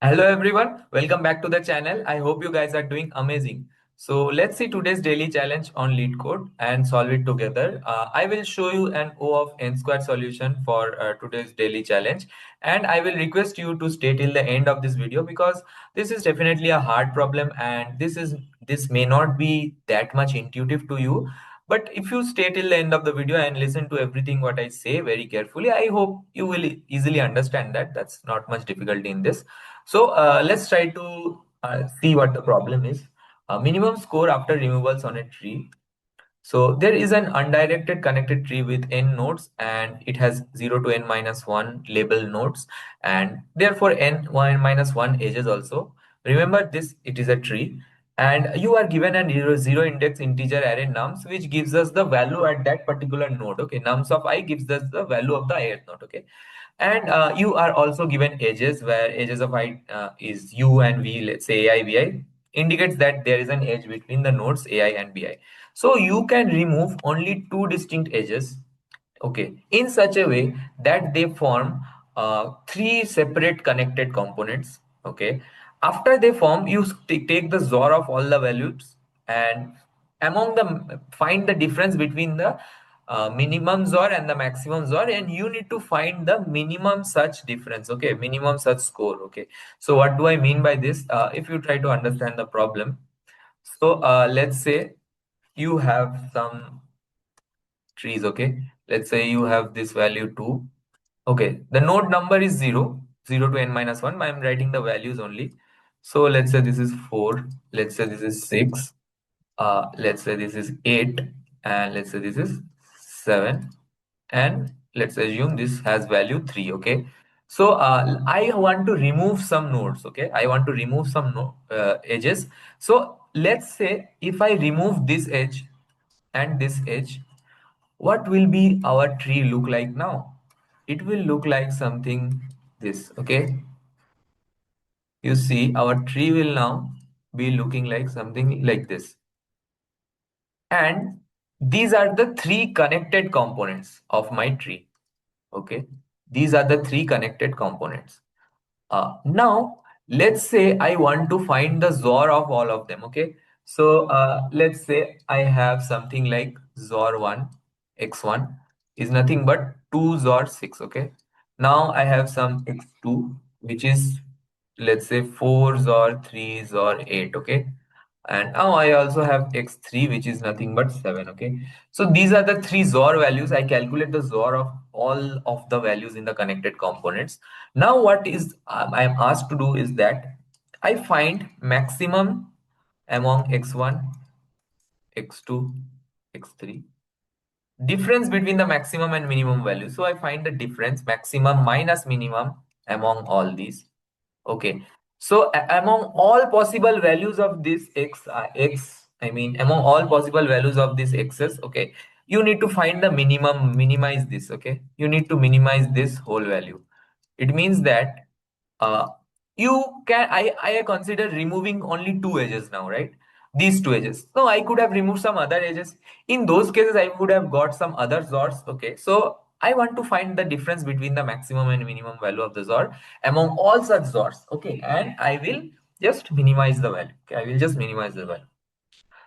Hello everyone, welcome back to the channel. I hope you guys are doing amazing. So let's see today's daily challenge on Leetcode and solve it together. I will show you an O of n squared solution for today's daily challenge, and I will request you to stay till the end of this video because this is definitely a hard problem and this may not be that much intuitive to you. But if you stay till the end of the video and listen to everything what I say very carefully, I hope you will easily understand that. That's not much difficulty in this. So let's try to see what the problem is. Minimum score after removals on a tree. So there is an undirected connected tree with n nodes and it has 0 to n minus 1 label nodes and therefore n 1 minus 1 edges also. Remember this, it is a tree and you are given a zero index integer array nums which gives us the value at that particular node. Okay, nums of I gives us the value of the ith node. Okay, and you are also given edges where edges of I is u and v, let's say ai vi, indicates that there is an edge between the nodes ai and bi. So you can remove only two distinct edges, okay, in such a way that they form three separate connected components. Okay, after they form, you take the XOR of all the values and among them find the difference between the minimum XOR and the maximum XOR, and you need to find the minimum such difference. Okay, minimum such score. Okay, so what do I mean by this? If you try to understand the problem, so let's say you have some trees. Okay, let's say you have this value 2. Okay, the node number is 0, 0 to n minus 1. I'm writing the values only. So let's say this is 4, let's say this is 6, let's say this is 8, and let's say this is 7, and let's assume this has value 3. Okay, so I want to remove some nodes. Okay, I want to remove some edges. So let's say if I remove this edge and this edge, what will be our tree look like now? It will look like something this. Okay, you see our tree will now be looking like something like this, and these are the three connected components of my tree. Okay, these are the three connected components. Now, let's say I want to find the XOR of all of them. Okay, so let's say I have something like XOR 1, x1 is nothing but 2 XOR 6. Okay, now I have some x2, which is, let's say, 4 XOR 3 XOR 8. Okay, and now I also have x3, which is nothing but 7. Okay, so these are the three XOR values. I calculate the XOR of all of the values in the connected components. Now what is I am asked to do is that I find maximum among x1, x2, x3, difference between the maximum and minimum value. So I find the difference, maximum minus minimum, among all these. Okay, so among all possible values of this among all possible values of this x's, okay, you need to find the minimum, minimize this. Okay, you need to minimize this whole value. It means that uh, you can I consider removing only two edges now, right? These two edges. No, I could have removed some other edges. In those cases, I would have got some other XORs. Okay, so I want to find the difference between the maximum and minimum value of the XOR among all such XORs. Okay, and I will just minimize the value. Okay, I will just minimize the value.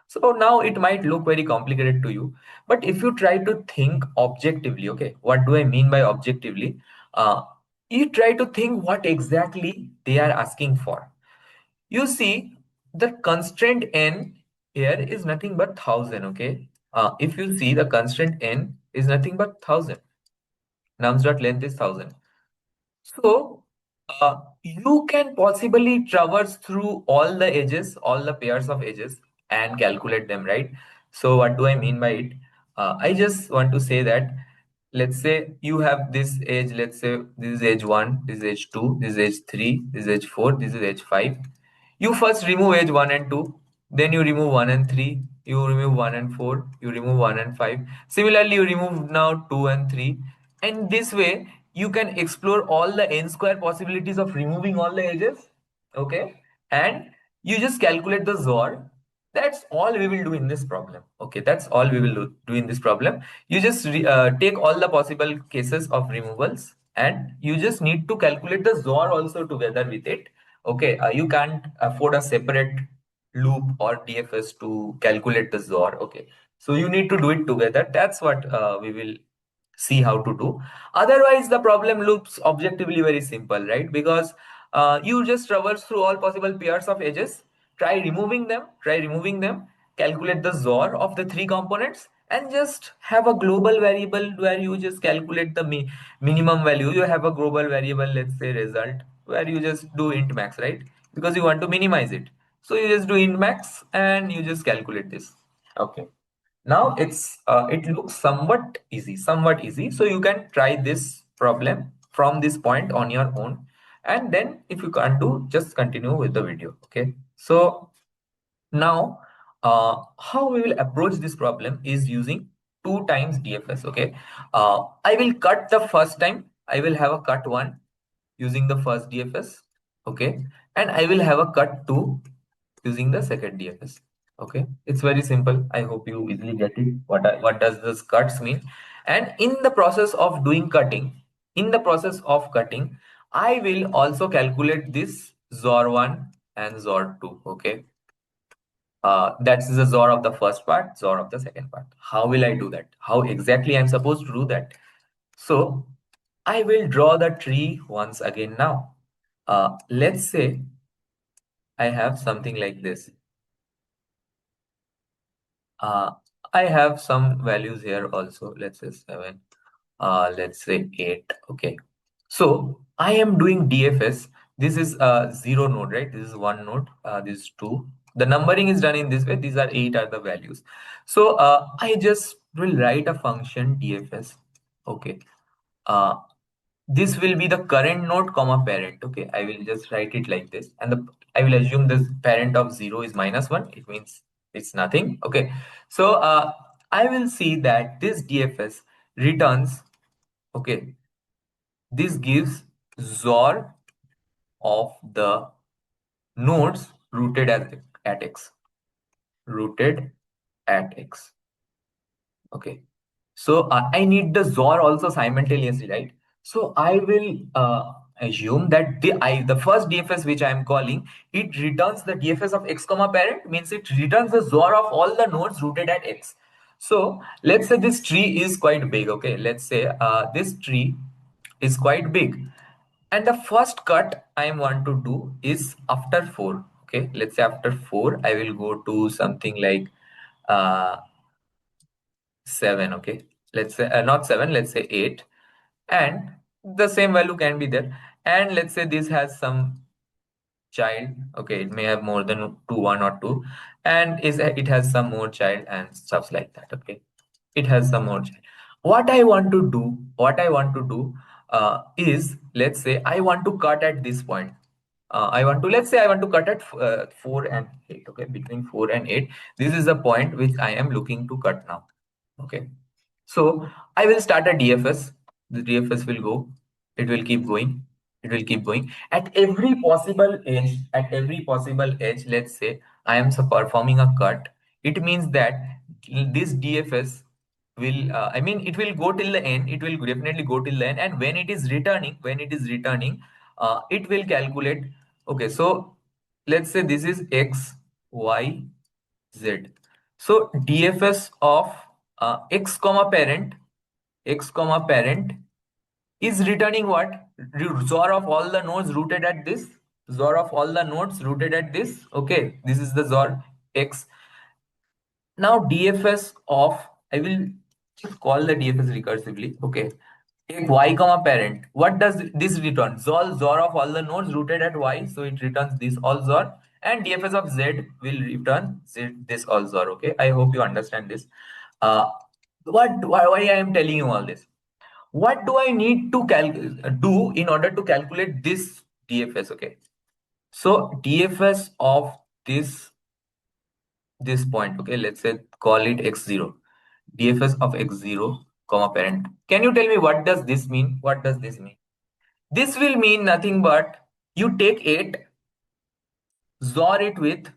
So now it might look very complicated to you, but if you try to think objectively, okay, what do I mean by objectively? Uh, you try to think what exactly they are asking for. You see, the constraint n here is nothing but 1000. Okay, if you see, the constraint n is nothing but 1000. Nums dot length is 1000. So you can possibly traverse through all the edges, all the pairs of edges, and calculate them, right? So what do I mean by it? I just want to say that, let's say you have this edge, let's say this is edge 1, this is edge 2, this is edge 3, this is edge 4, this is edge 5. You first remove edge 1 and 2, then you remove 1 and 3, you remove 1 and 4, you remove 1 and 5. Similarly, you remove now 2 and 3. And this way, you can explore all the n square possibilities of removing all the edges. Okay, and you just calculate the XOR. That's all we will do in this problem. Okay, that's all we will do in this problem. You just take all the possible cases of removals and you just need to calculate the XOR also together with it. Okay, you can't afford a separate loop or DFS to calculate the XOR. Okay, so you need to do it together. That's what we will see how to do. Otherwise, the problem looks objectively very simple, right? Because you just traverse through all possible pairs of edges, try removing them, calculate the XOR of the three components, and just have a global variable where you just calculate the minimum value. You have a global variable, let's say result, where you just do int max, right? Because you want to minimize it. So you just do int max and you just calculate this. Okay. Now it looks somewhat easy. So you can try this problem from this point on your own. And then if you can't do, just continue with the video. Okay. So now, how we will approach this problem is using 2 times DFS. Okay, I will cut the first time. I will have a cut 1 using the first DFS. Okay, and I will have a cut 2 using the second DFS. Okay, it's very simple. I hope you easily get it. What does this cuts mean? And in the process of doing cutting, I will also calculate this XOR1 and XOR2. Okay, that's the XOR of the first part, XOR of the second part. How will I do that? How exactly I'm supposed to do that? So I will draw the tree once again now. Let's say I have something like this. Uh, I have some values here also. Let's say 7. Let's say 8. Okay. So I am doing DFS. This is a 0 node, right? This is 1 node. This is 2. The numbering is done in this way. These are 8 are the values. So I just will write a function DFS. Okay. Uh, this will be the current node comma parent. Okay. I will just write it like this. And I will assume this parent of 0 is -1. It means it's nothing. Okay. So I will see that this DFS returns. Okay, this gives XOR of the nodes rooted at x. Rooted at x. Okay. So I need the XOR also simultaneously, right? So I will assume that the first DFS which I am calling, it returns the DFS of x comma parent, means it returns the XOR of all the nodes rooted at x. So let's say this tree is quite big. Okay, let's say this tree is quite big. And the first cut I want to do is after 4. Okay, let's say after 4, I will go to something like uh, 7. Okay, let's say not 7, let's say 8. And the same value can be there. And let's say this has some child. Okay, it may have more than 1 or 2. And it has some more child and stuff like that. Okay, it has some more child. What I want to do is, let's say I want to cut at this point. Let's say I want to cut at 4 and 8. Okay, between 4 and 8, this is the point which I am looking to cut now. Okay, so I will start a DFS. The DFS will go. It will keep going. It will keep going. At every possible edge, let's say I am performing a cut. It means that this DFS will, it will go till the end. It will definitely go till the end. And when it is returning, it will calculate. Okay, so let's say this is X, Y, Z. So DFS of x comma parent is returning what? XOR of all the nodes rooted at this. XOR of all the nodes rooted at this. Okay, this is the XOR x. Now DFS of, I will just call the DFS recursively. Okay, take y comma parent. What does this return? XOR of all the nodes rooted at y. So it returns this all XOR. And DFS of z will return this all XOR. Okay, I hope you understand this. Uh, why I am telling you all this? What do I need to do in order to calculate this DFS? Okay, so DFS of this point. Okay, let's say call it x0. DFS of x0 comma parent. Can you tell me what does this mean? What does this mean? This will mean nothing but you take 8, XOR it with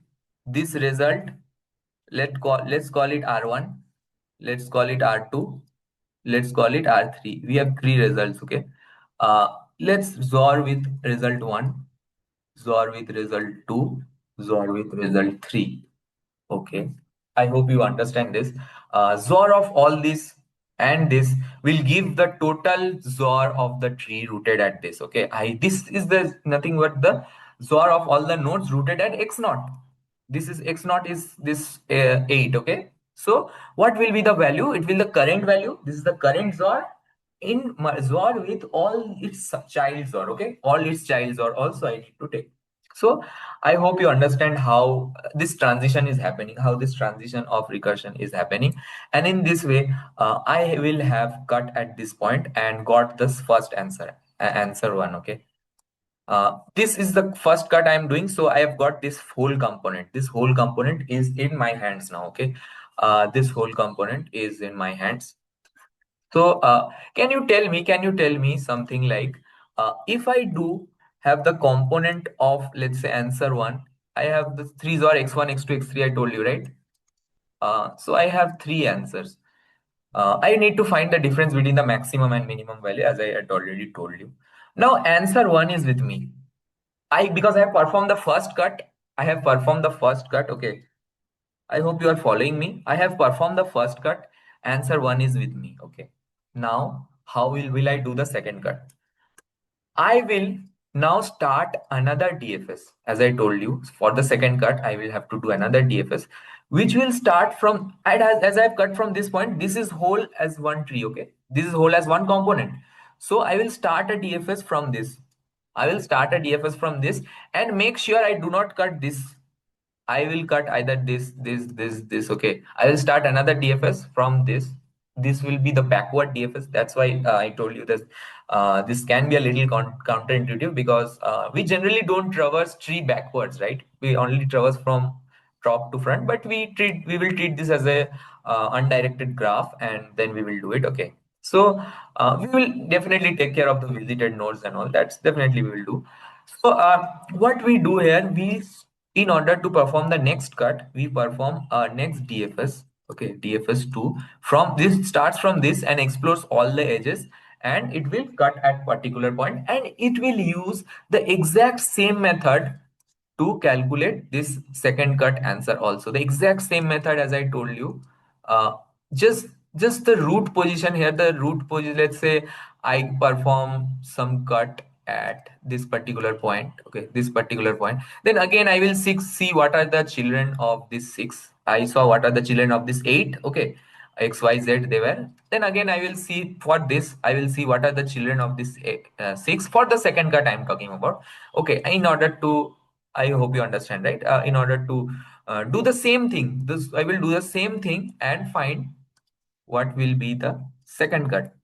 this result. Let's call it R1. Let's call it R2. Let's call it R3. We have 3 results. Okay. Let's XOR with result 1. XOR with result 2, XOR with result 3. Okay, I hope you understand this. XOR of all this and this will give the total XOR of the tree rooted at this. Okay, this is the nothing but the XOR of all the nodes rooted at x naught. This is x naught is this 8. Okay, so what will be the value? It will the current value. This is the current XOR in my XOR with all its child XOR. Okay, all its child XOR also I need to take. So I hope you understand how this transition is happening, how this transition of recursion is happening. And in this way, I will have cut at this point and got this first answer, answer 1. Okay. This is the first cut I am doing. So I have got this whole component. This whole component is in my hands now. Okay. This whole component is in my hands. So can you tell me something like, if I do have the component of, let's say, answer 1, I have the 3 or x1, x2, x3, I told you, right? So I have 3 answers. I need to find the difference between the maximum and minimum value, as I had already told you. Now answer 1 is with me. Because I have performed the first cut, I have performed the first cut. Okay. I hope you are following me. I have performed the first cut. Answer 1 is with me. Okay. Now, how will I do the second cut? I will now start another DFS. As I told you, for the second cut, I will have to do another DFS, which will start from, and as I've cut from this point, this is whole as one tree. Okay. This is whole as one component. So I will start a DFS from this. I will start a DFS from this and make sure I do not cut this. I will cut either this. Okay. I will start another DFS from this. This will be the backward DFS. That's why I told you that this can be a little counterintuitive, because we generally don't traverse tree backwards, right? We only traverse from top to front, but we will treat this as a undirected graph, and then we will do it. Okay. So we will definitely take care of the visited nodes and all. That's definitely we will do. So what we do here, in order to perform the next cut, we perform next DFS. Okay, DFS 2. From this, starts from this and explores all the edges, and it will cut at particular point, and it will use the exact same method to calculate this second cut answer also. The exact same method as I told you. Uh, just just the root position here, the root position, let's say I perform some cut at this particular point. Okay, this particular point. Then again I will see what are the children of this 6. I saw what are the children of this 8. Okay, XYZ they were. Then again I will see for this, I will see what are the children of this 6 for the second cut I'm talking about. Okay, in order to, I hope you understand, right? In order to do the same thing, this I will do the same thing and find what will be the second cut.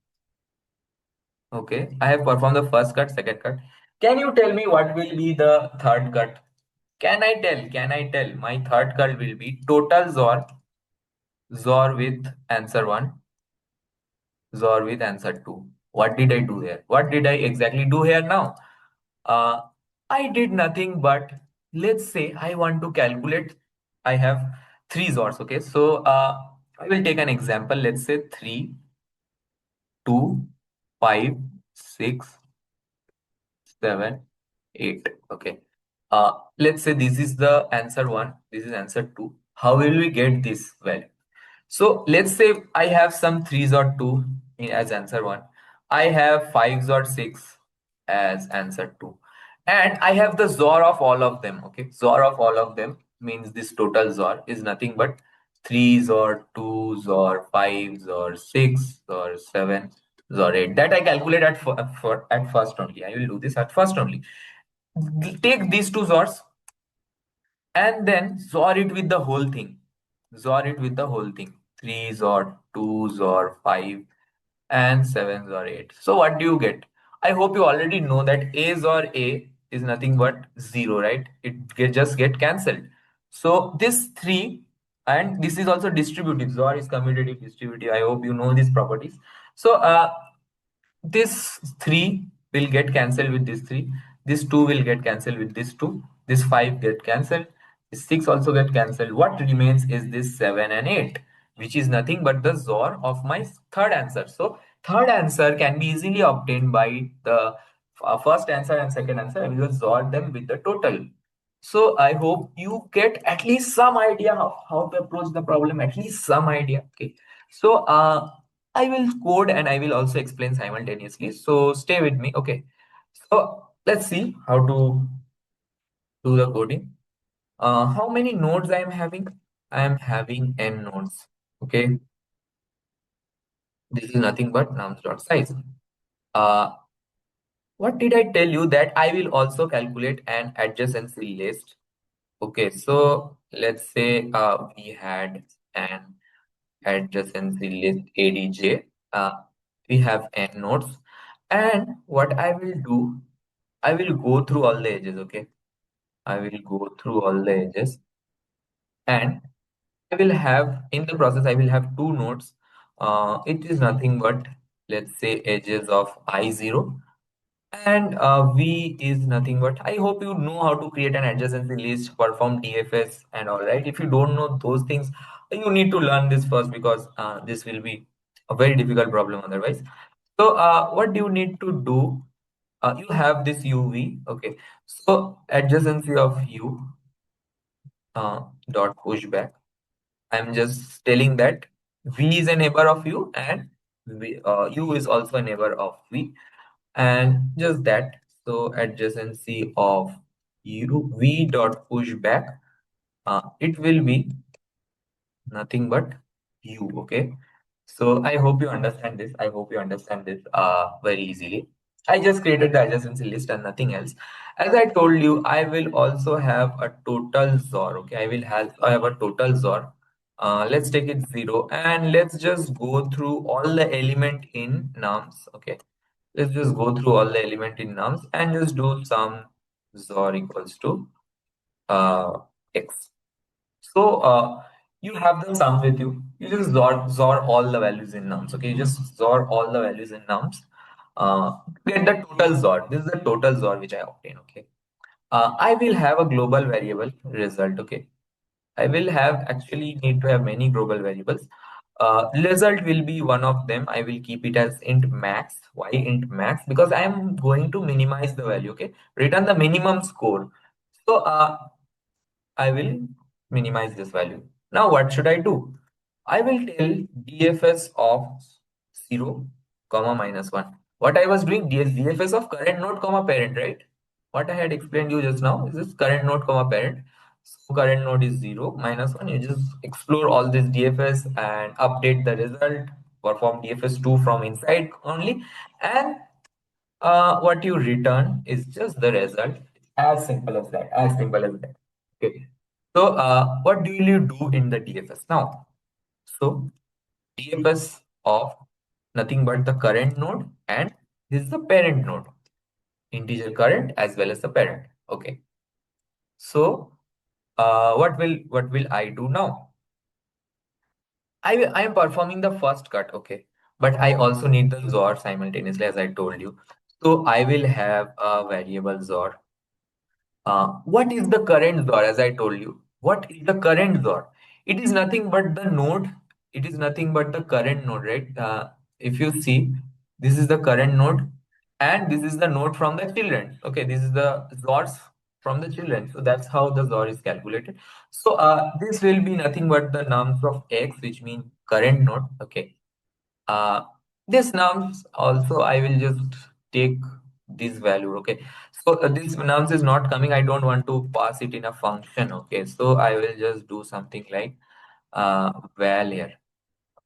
Okay, I have performed the first cut, second cut. Can you tell me what will be the third cut? Can I tell? Can I tell? My third cut will be total XOR with answer 1, XOR with answer 2. What did I do here? What did I exactly do here now? Uh, I did nothing but, let's say I want to calculate. I have 3 XORs. Okay, so I will take an example. Let's say 3, 2, 5, 6, 7, 8. Okay. Let's say this is the answer 1, this is answer 2. How will we get this value? So let's say I have some 3s or 2 as answer 1. I have 5s or 6 as answer 2. And I have the XOR of all of them. Okay. XOR of all of them means this total XOR is nothing but 3s or 2s or 5s or 6 or 7 or 8. That I calculate at first only. I will do this at first only. Take these two XORs and then XOR it with the whole thing. XOR it with the whole thing. 3s or 2s or 5 and 7s or 8. So what do you get? I hope you already know that A's or A is nothing but 0, right? Just get cancelled. So this 3, and this is also distributive. XOR is commutative, distributive. I hope you know these properties. So this 3 will get cancelled with this 3. This 2 will get cancelled with this 2. This 5 get cancelled. This 6 also get cancelled. What remains is this 7 and 8, which is nothing but the XOR of my third answer. So third answer can be easily obtained by the first answer and second answer, I will just sort them with the total. So I hope you get at least some idea how to approach the problem, at least some idea. Okay. So I will code and I will also explain simultaneously. So stay with me. Okay. So let's see how to do the coding. How many nodes I am having? I am having n nodes. Okay. This is nothing but nums.size. Uh, what did I tell you that I will also calculate an adjacency list? Okay, so let's say we had an adjacency list ADJ. We have n nodes, and what I will do, I will go through all the edges. Okay, I will go through all the edges, and I will have in the process I will have two nodes. It is nothing but, let's say, edges of I0, and V is nothing but, I hope you know how to create an adjacency list, perform DFS and all, right? If you don't know those things, you need to learn this first, because this will be a very difficult problem otherwise. So what do you need to do? You have this UV, okay? So adjacency of U dot pushback. I'm just telling that V is a neighbor of U, and U is also a neighbor of V, and just that. So adjacency of U V dot pushback, it will be nothing but U. Okay. So I hope you understand this. I hope you understand this very easily. I just created the adjacency list and nothing else. As I told you, I will also have a total XOR. Okay, I have a total XOR. Let's take it 0, and let's just go through all the element in nums. Okay, let's just go through all the element in nums and just do some XOR equals to x. So you have the sum with you. You just XOR all the values in nums. Okay, you just XOR all the values in nums. Get the total XOR. This is the total XOR which I obtain. Okay. I will have a global variable result. Okay. I will have actually need to have many global variables. Result will be one of them. I will keep it as int max. Why int max? Because I am going to minimize the value. Okay. Return the minimum score. So I will minimize this value. Now what should I do? I will tell DFS of 0, comma minus 1. What I was doing, DFS of current node, comma parent, right? What I had explained you just now is this current node, comma parent. So current node is 0, minus 1. You just explore all this DFS and update the result, perform DFS2 from inside only, and what you return is just the result. As simple as that. As simple as that. Okay. So what do you do in the DFS now? So DFS of nothing but the current node, and this is the parent node, integer current as well as the parent. Okay. So what will I do now? I am performing the first cut. Okay, but I also need the XOR simultaneously, as I told you. So I will have a variable XOR. What is the current XOR? As I told you, what is the current XOR? It is nothing but the node. It is nothing but the current node, right? If you see, this is the current node, and this is the node from the children. Okay, this is the XORs from the children. So that's how the XOR is calculated. So this will be nothing but the nums of x, which means current node. Okay. Uh, this nums also I will just take this value. Okay, so this nums is not coming. I don't want to pass it in a function. Okay, so I will just do something like val here.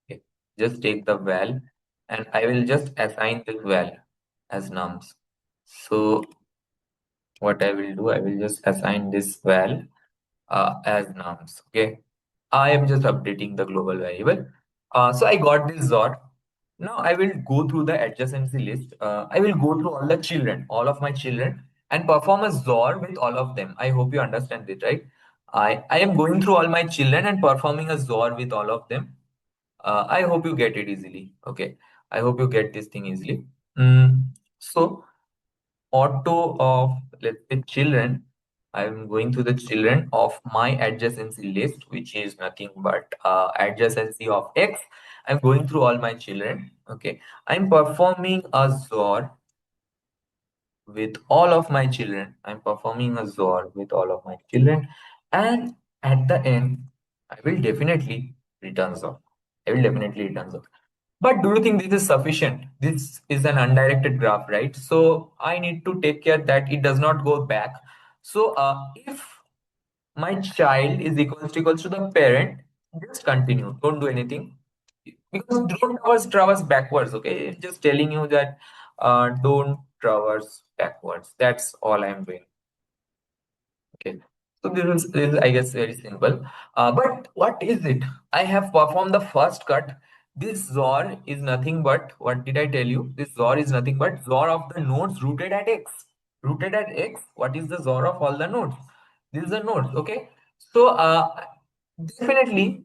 Okay, just take the val, and I will just assign this val as nums. So what I will do, I will just assign this val as nums. Okay, I am just updating the global variable. So I got this XOR. Now I will go through the adjacency list. I will go through all the children, all of my children, and perform a XOR with all of them. I hope you understand it, right? I am going through all my children and performing a XOR with all of them. I hope you get it easily. Okay. I hope you get this thing easily. So auto of, let's say, children. I'm going to the children of my adjacency list, which is nothing but adjacency of x. I'm going through all my children. Okay, I'm performing a XOR with all of my children. I'm performing a XOR with all of my children, and at the end, I will definitely return XOR. I will definitely return XOR. But do you think this is sufficient? This is an undirected graph, right? So I need to take care that it does not go back. So if my child is equals to the parent, just continue. Don't do anything because don't traverse backwards. Okay, just telling you that don't traverse backwards. That's all I'm doing. Okay. So this is I guess very simple. But what is it? I have performed the first cut. This XOR is nothing but, what did I tell you? This XOR is nothing but XOR of the nodes rooted at X. Rooted at X, what is the XOR of all the nodes? This is the nodes, okay? So definitely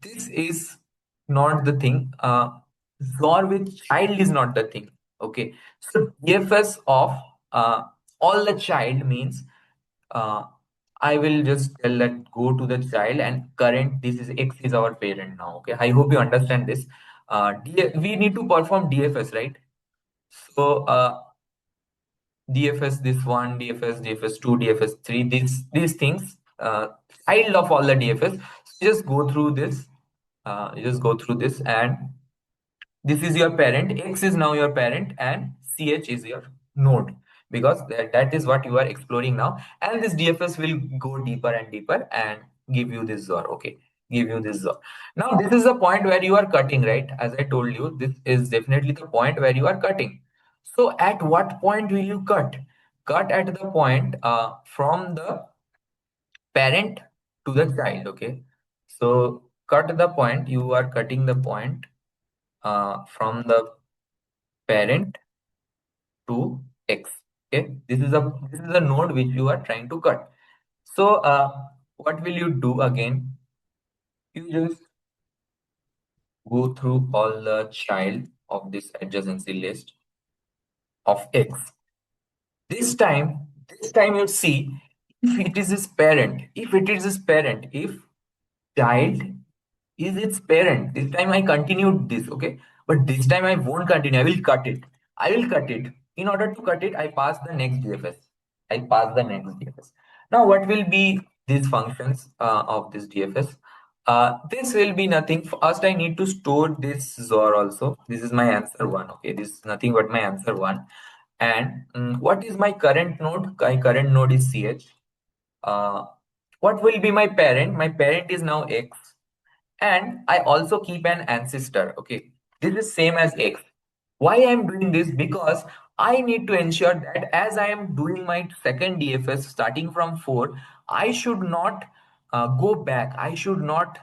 this is not the thing. XOR with child is not the thing. Okay. So DFS of uh, all the child means uh, I will just tell that go to the child and current, this is X is our parent now. Okay. I hope you understand this. We need to perform DFS, right? So DFS this one, DFS, DFS2, DFS3, these things, child of all the DFS. So just go through this. You just go through this, and this is your parent. X is now your parent, and CH is your node, because that is what you are exploring now. And this DFS will go deeper and deeper and give you this XOR. Okay, give you this XOR. Now this is the point where you are cutting, right? As I told you, this is definitely the point where you are cutting. So at what point will you cut? Cut at the point from the parent to the child. Okay, so cut the point. You are cutting the point from the parent to X. Okay, this is a node which you are trying to cut. So what will you do again? You just go through all the child of this adjacency list of X. This time you see if it is his parent, if child is its parent. This time I continued this, okay? But this time I won't continue. I will cut it. I will cut it. In order to cut it, I pass the next DFS. I pass the next DFS. Now, what will be these functions of this DFS? This will be nothing. First, I need to store this XOR also. This is my answer one. Okay, this is nothing but my answer one. And what is my current node? My current node is CH. Uh, what will be my parent? My parent is now X, and I also keep an ancestor. Okay, this is same as X. Why I am doing this? Because I need to ensure that as I am doing my second DFS starting from 4, I should not go back. I should not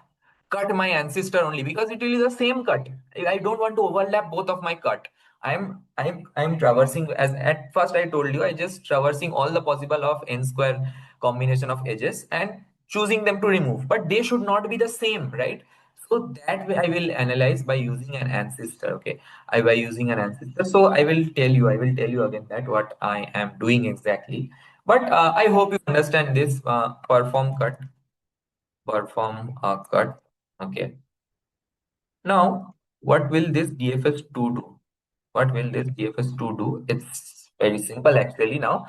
cut my ancestor only, because it will be the same cut. I don't want to overlap both of my cut. I'm traversing, as at first I told you, I just traversing all the possible of n square combination of edges and choosing them to remove, but they should not be the same, right? So that way I will analyze by using an ancestor. Okay, I by using an ancestor. So I will tell you again that what I am doing exactly. But I hope you understand this. Perform a cut. Okay. Now, what will this DFS2 do? What will this DFS2 do? It's very simple actually now.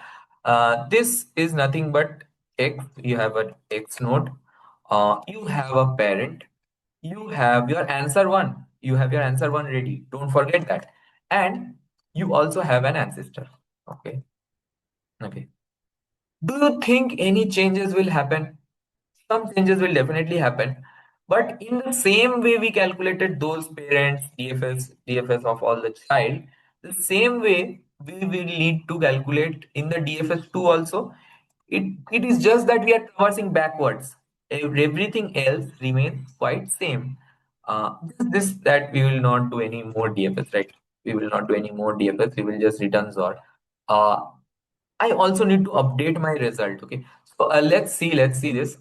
This is nothing but X. You have an X node. You have a parent. You have your answer one. You have your answer one ready. Don't forget that. And you also have an ancestor. Okay. Okay. Do you think any changes will happen? Some changes will definitely happen. But in the same way we calculated those parents, DFS of all the child, the same way we will need to calculate in the DFS2 also. It is just that we are traversing backwards. Everything else remains quite same. Just this that we will not do any more DFS, right? We will not do any more DFS. We will just return XOR. Uh, I also need to update my result. Okay. So let's see this.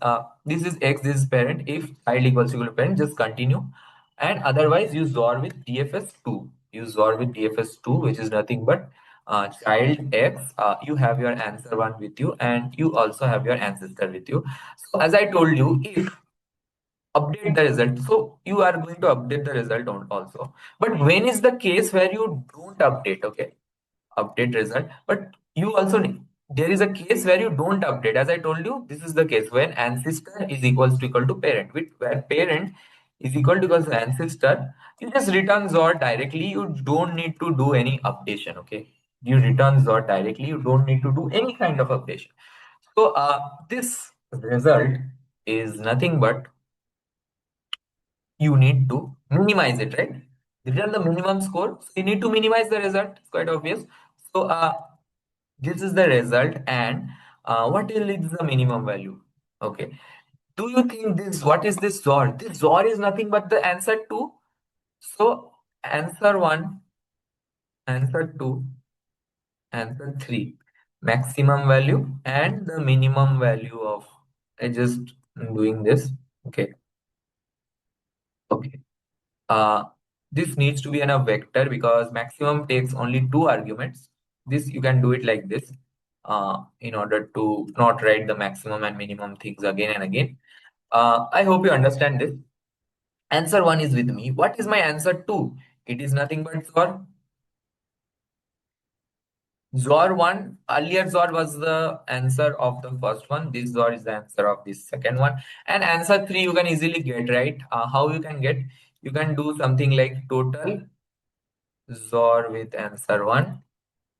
This is X, this is parent. If child equals to parent, just continue. And otherwise, use XOR with DFS2. Use XOR with DFS2, which is nothing but child X. You have your answer one with you, and you also have your ancestor with you. So as I told you, if update the result, so you are going to update the result also. But when is the case where you don't update? Okay, update result, but you also need, there is a case where you don't update. As I told you, this is the case when ancestor is equal to parent, with where parent is equal to ancestor, you just return XOR directly. You don't need to do any updation. Okay, you return XOR directly, you don't need to do any kind of updation. So this result is nothing but you need to minimize it, right? Return the minimum score, so you need to minimize the result. It's quite obvious. So this is the result, and what is the minimum value? Okay, do you think this, what is this XOR? This XOR is nothing but the answer 2. So answer 1, answer 2, answer 3, maximum value and the minimum value of, I just doing this. Okay, okay. uh this needs to be in a vector because maximum takes only two arguments. This you can do it like this, in order to not write the maximum and minimum things again and again. I hope you understand this. Answer 1 is with me. What is my answer 2? It is nothing but XOR 1. Earlier XOR was the answer of the first one. This XOR is the answer of this second one. And answer 3 you can easily get, right? How you can get? You can do something like total XOR with answer 1,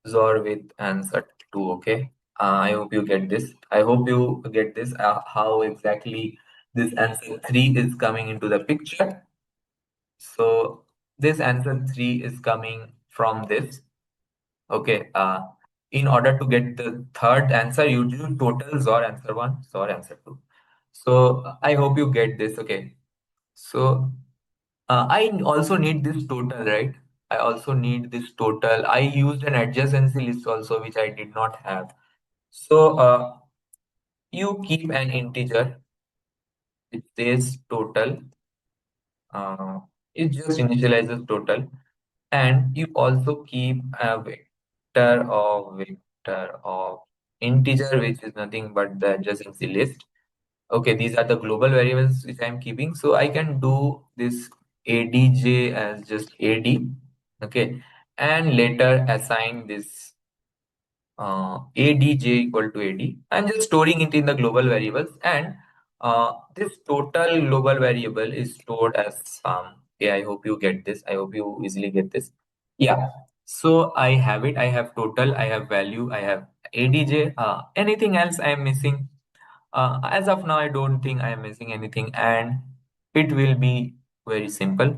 XOR with answer 2. Okay. I hope you get this. I hope you get this. How exactly this answer 3 is coming into the picture. So this answer 3 is coming from this. Okay. In order to get the third answer, you do total XOR answer 1, XOR answer 2. So I hope you get this. Okay. So I also need this total, right? I also need this total. I used an adjacency list also, which I did not have. So you keep an integer. It says total. Uh, it just initializes total. And you also keep a vector of integer, which is nothing but the adjacency list. Okay, these are the global variables which I'm keeping. So I can do this adj as just ad. Okay, and later assign this adj equal to ad. I'm just storing it in the global variables, and this total global variable is stored as sum. Okay, I hope you get this. I hope you easily get this. Yeah. So I have it. I have total. I have value. I have adj. Anything else I am missing? As of now, I don't think I am missing anything, and it will be very simple.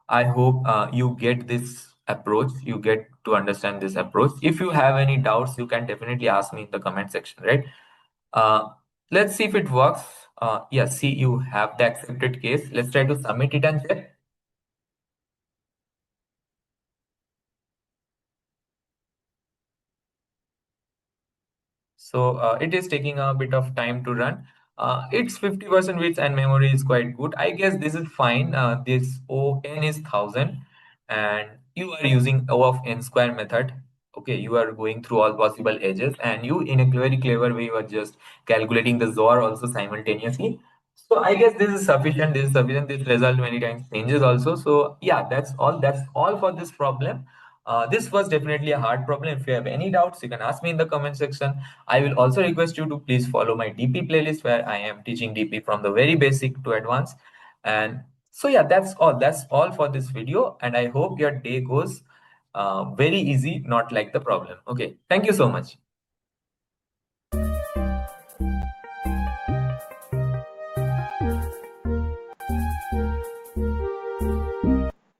I hope you get this approach, you get to understand this approach. If you have any doubts, you can definitely ask me in the comment section, right? Uh, let's see if it works. Yeah, see, you have the accepted case. Let's try to submit it and check. So it is taking a bit of time to run. It's 50% width and memory is quite good. I guess this is fine. This ON is 1000 and you are using O of n square method. Okay, you are going through all possible edges and you in a very clever way you are just calculating the XOR also simultaneously. So I guess this is sufficient. This is sufficient. This result many times changes also. So yeah, that's all. That's all for this problem. This was definitely a hard problem. If you have any doubts, you can ask me in the comment section. I will also request you to please follow my DP playlist where I am teaching DP from the very basic to advanced. And so yeah, that's all. That's all for this video. And I hope your day goes very easy, not like the problem. Okay. Thank you so much.